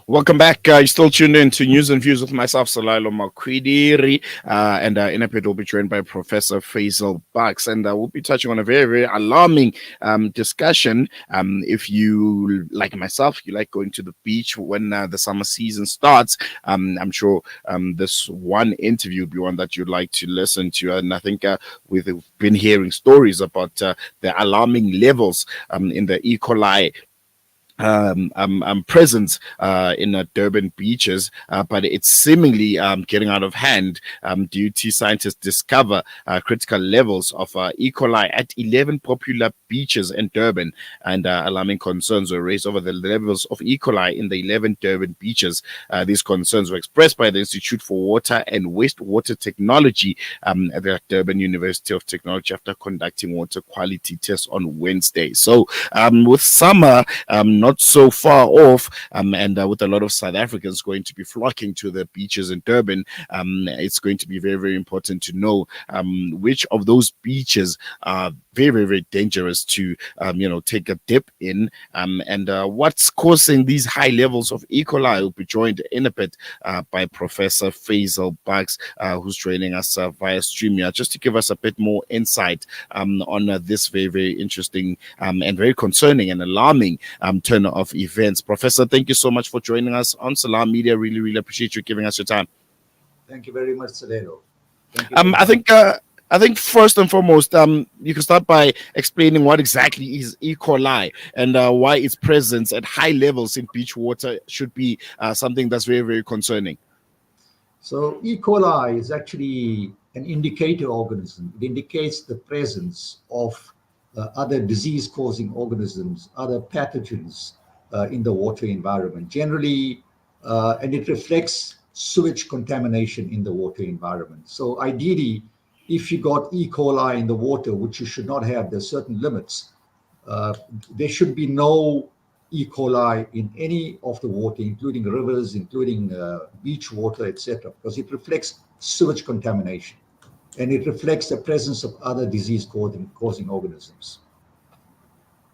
Welcome back. You're still tuned in to News and Views with myself, Salilo Makwidiri, and in a bit we'll be joined by Professor Faisal Bucks, and we'll be touching on a very, very alarming discussion. If you, like myself, you like going to the beach when the summer season starts, I'm sure this one interview would be one that you'd like to listen to, and I think we've been hearing stories about the alarming levels in the E. coli presence in Durban beaches, but it's seemingly getting out of hand due to scientists discover critical levels of E. coli at 11 popular beaches in Durban, and alarming concerns were raised over the levels of E. coli in the 11 Durban beaches. These concerns were expressed by the Institute for Water and Wastewater Technology at the Durban University of Technology after conducting water quality tests on Wednesday. So, with summer not so far off, and with a lot of South Africans going to be flocking to the beaches in Durban, it's going to be very, very important to know which of those beaches are very, very, very dangerous to, take a dip in, and what's causing these high levels of E. coli. Will be joined in a bit by Professor Faisal Bucks, who's joining us via StreamYard, just to give us a bit more insight on this very, very interesting and very concerning and alarming turn of events. Professor, thank you so much for joining us on Salam Media. Really, really appreciate you giving us your time. Thank you very much, Salero. Thank you. I think first and foremost, you can start by explaining what exactly is E. coli and why its presence at high levels in beach water should be something that's very, very concerning. So E. coli is actually an indicator organism. It indicates the presence of other disease-causing organisms, other pathogens in the water environment. Generally, and it reflects sewage contamination in the water environment. So ideally, if you got E. coli in the water, which you should not have, there's certain limits, uh, there should be no E. coli in any of the water, including rivers, including beach water, etc., because it reflects sewage contamination and it reflects the presence of other disease-causing organisms.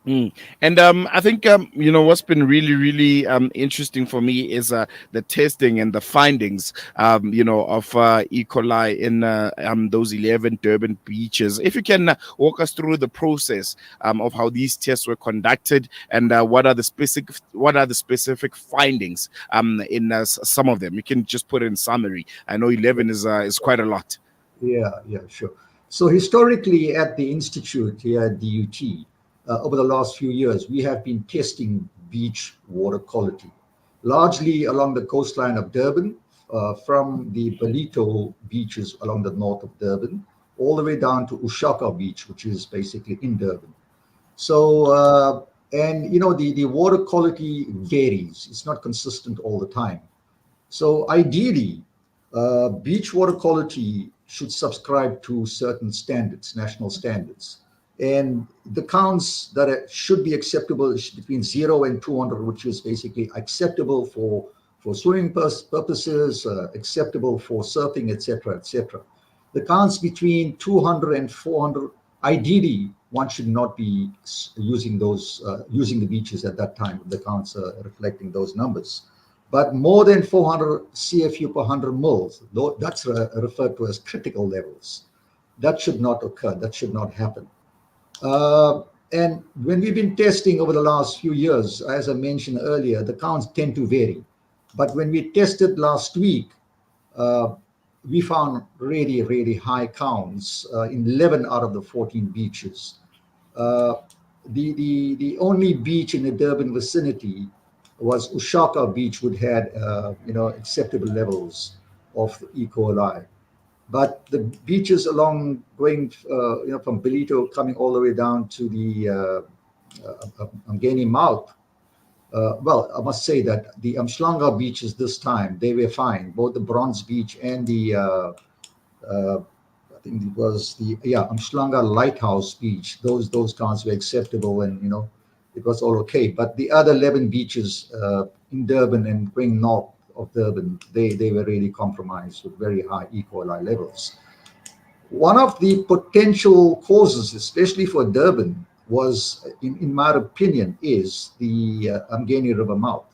Mm. And I think what's been really, really interesting for me is the testing and the findings of E. coli in those 11 Durban beaches. If you can walk us through the process of how these tests were conducted, and what are the specific findings in some of them. You can just put it in summary. I know 11 is quite a lot. Yeah, sure. So historically at the Institute here at DUT, over the last few years, we have been testing beach water quality, largely along the coastline of Durban, from the Belito beaches along the north of Durban, all the way down to Ushaka Beach, which is basically in Durban. So, and the water quality varies. It's not consistent all the time. So ideally, beach water quality should subscribe to certain standards, national standards. And the counts that should be acceptable is between 0 and 200, which is basically acceptable for swimming purposes, acceptable for surfing, etc., etc. The counts between 200 and 400, ideally, one should not be using the beaches at that time. The counts are reflecting those numbers. But more than 400 CFU per 100 moles, that's referred to as critical levels. That should not occur. That should not happen. And when we've been testing over the last few years, as I mentioned earlier, the counts tend to vary. But when we tested last week, uh, we found really, really high counts in 11 out of the 14 beaches. Uh, the only beach in the Durban vicinity was Ushaka Beach, which had acceptable levels of E. coli. But the beaches along going from Belito coming all the way down to the Mgeni mouth. Well, I must say that the Umhlanga beaches this time they were fine. Both the Bronze Beach and the I think it was the Umhlanga Lighthouse Beach. Those counts were acceptable, and it was all okay. But the other 11 beaches in Durban and going north of Durban, they were really compromised with very high E. coli levels. One of the potential causes, especially for Durban, was, in my opinion, is the Umgeni River mouth.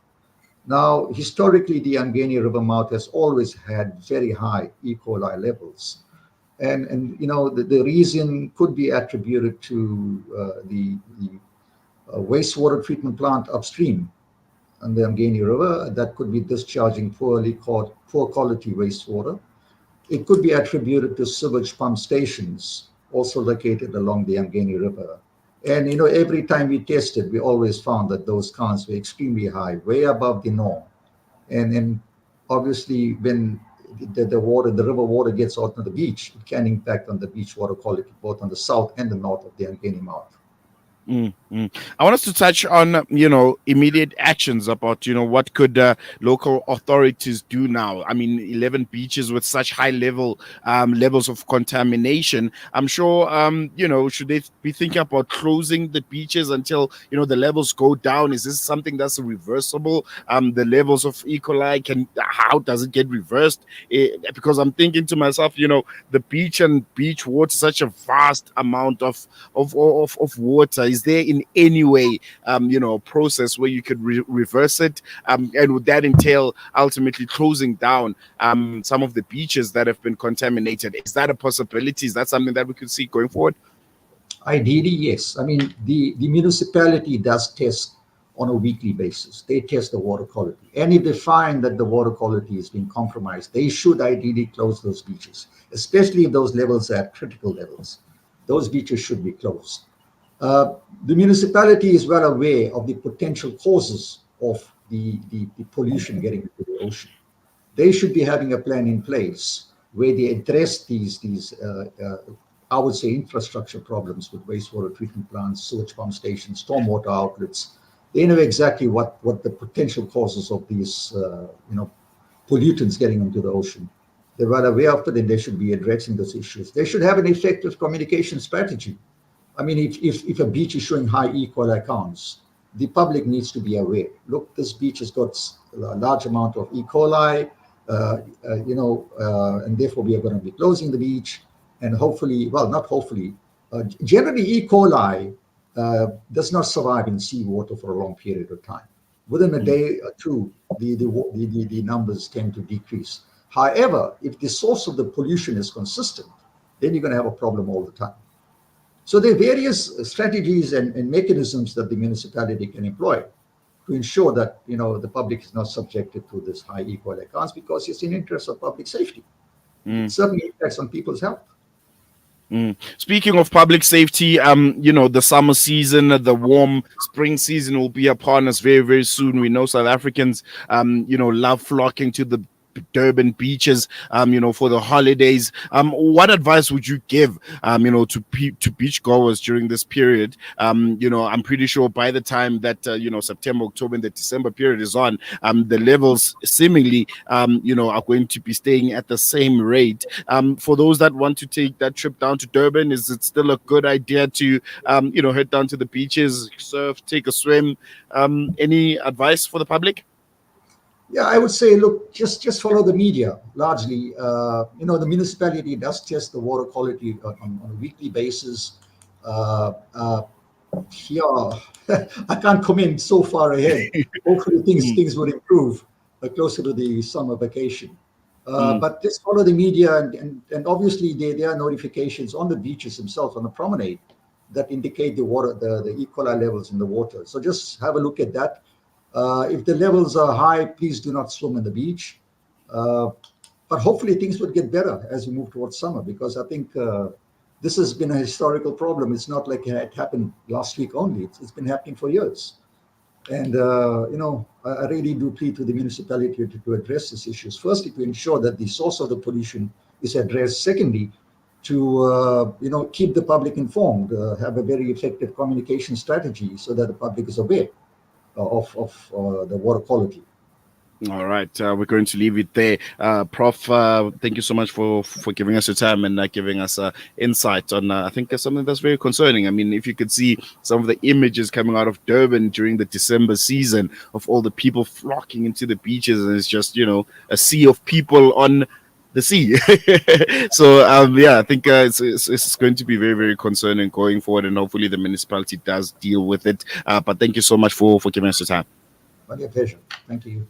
Now, historically, the Umgeni River mouth has always had very high E. coli levels. And you know, the reason could be attributed to the wastewater treatment plant upstream on the Umgeni River that could be discharging poor quality wastewater. It could be attributed to sewage pump stations also located along the Umgeni River. And you know, every time we tested, we always found that those counts were extremely high, way above the norm. And obviously, when the river water gets out on the beach, it can impact on the beach water quality, both on the south and the north of the Umgeni mouth. I want us to touch on, immediate actions about, what could local authorities do now. I mean, 11 beaches with such high levels of contamination. I'm sure, should they be thinking about closing the beaches until, the levels go down? Is this something that's reversible? The levels of E. coli, how does it get reversed? Because I'm thinking to myself, the beach and beach water, such a vast amount of water. Is there in any way, a process where you could reverse it? And would that entail ultimately closing down some of the beaches that have been contaminated? Is that a possibility? Is that something that we could see going forward? Ideally, yes. I mean, the municipality does test on a weekly basis. They test the water quality. And if they find that the water quality is being compromised, they should ideally close those beaches, especially if those levels are at critical levels. Those beaches should be closed. The municipality is well aware of the potential causes of the pollution getting into the ocean. They should be having a plan in place where they address these I would say, infrastructure problems with wastewater treatment plants, sewage pump stations, stormwater outlets. They know exactly what the potential causes of these pollutants getting into the ocean. They're well aware of it, and they should be addressing those issues. They should have an effective communication strategy. I mean, if a beach is showing high E. coli counts, the public needs to be aware. Look, this beach has got a large amount of E. coli, and therefore we are going to be closing the beach. And hopefully, well, not hopefully, generally E. coli does not survive in seawater for a long period of time. Within a day or two, the numbers tend to decrease. However, if the source of the pollution is consistent, then you're going to have a problem all the time. So there are various strategies and mechanisms that the municipality can employ to ensure that the public is not subjected to this high E. coli counts, because it's in the interest of public safety. It certainly impacts on people's health. Speaking of public safety, the summer season, the warm spring season will be upon us very, very soon. We know South Africans, love flocking to the Durban beaches, for the holidays. What advice would you give, to beach goers during this period? I'm pretty sure by the time that, September, October, and the December period is on, the levels seemingly, are going to be staying at the same rate. For those that want to take that trip down to Durban, is it still a good idea to, head down to the beaches, surf, take a swim? Any advice for the public? Yeah, I would say, look, just follow the media largely. The municipality does test the water quality on a weekly basis. Yeah, I can't comment so far ahead. Hopefully, things will improve closer to the summer vacation. But just follow the media, and obviously there are notifications on the beaches themselves, on the promenade, that indicate the E. coli levels in the water. So just have a look at that. If the levels are high, please do not swim on the beach. But hopefully things would get better as we move towards summer, because I think this has been a historical problem. It's not like it happened last week only. It's been happening for years. And, I really do plead to the municipality to address these issues. Firstly, to ensure that the source of the pollution is addressed. Secondly, to keep the public informed, have a very effective communication strategy so that the public is aware of the water quality. All right, we're going to leave it there. Prof, thank you so much for giving us your time and giving us insight on, I think, something that's very concerning. I mean, if you could see some of the images coming out of Durban during the December season of all the people flocking into the beaches, and it's just, a sea of people on the sea. So yeah, I think it's going to be very, very concerning going forward, and hopefully the municipality does deal with it. But thank you so much for giving us your time. My pleasure. Thank you.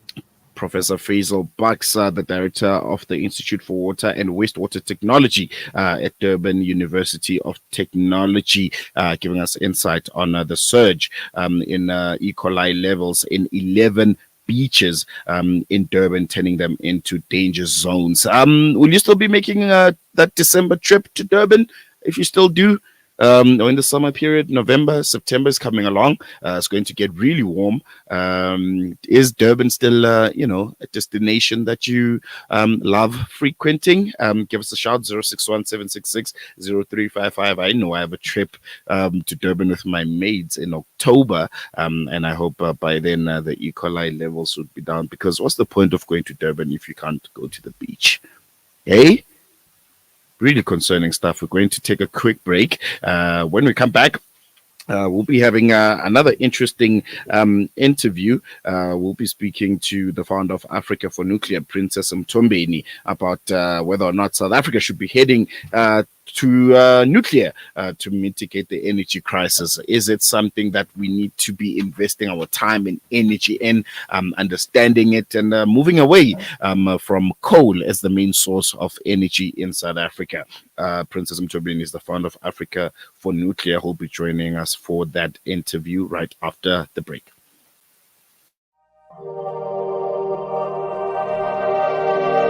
Professor Faisal Bucks, the director of the Institute for Water and Wastewater Technology at Durban University of Technology, giving us insight on the surge in E. coli levels in 11 beaches in Durban, turning them into danger zones. Will you still be making that December trip to Durban? If you still do, or in the summer period, November, September is coming along. It's going to get really warm. Is Durban still, a destination that you love frequenting? Give us a shout, 0617660355. I know I have a trip to Durban with my maids in October, and I hope by then the E. coli levels would be down, because what's the point of going to Durban if you can't go to the beach? Eh? Really concerning stuff. We're going to take a quick break. When we come back, we'll be having another interesting interview. We'll be speaking to the founder of Africa for Nuclear, Princess Mtombeni, about whether or not South Africa should be heading to nuclear to mitigate the energy crisis. Is it something that we need to be investing our time and energy in, understanding it, and moving away from coal as the main source of energy in South Africa? Princess Mtombeni is the founder of Africa for Nuclear, who'll be joining us for that interview right after the break.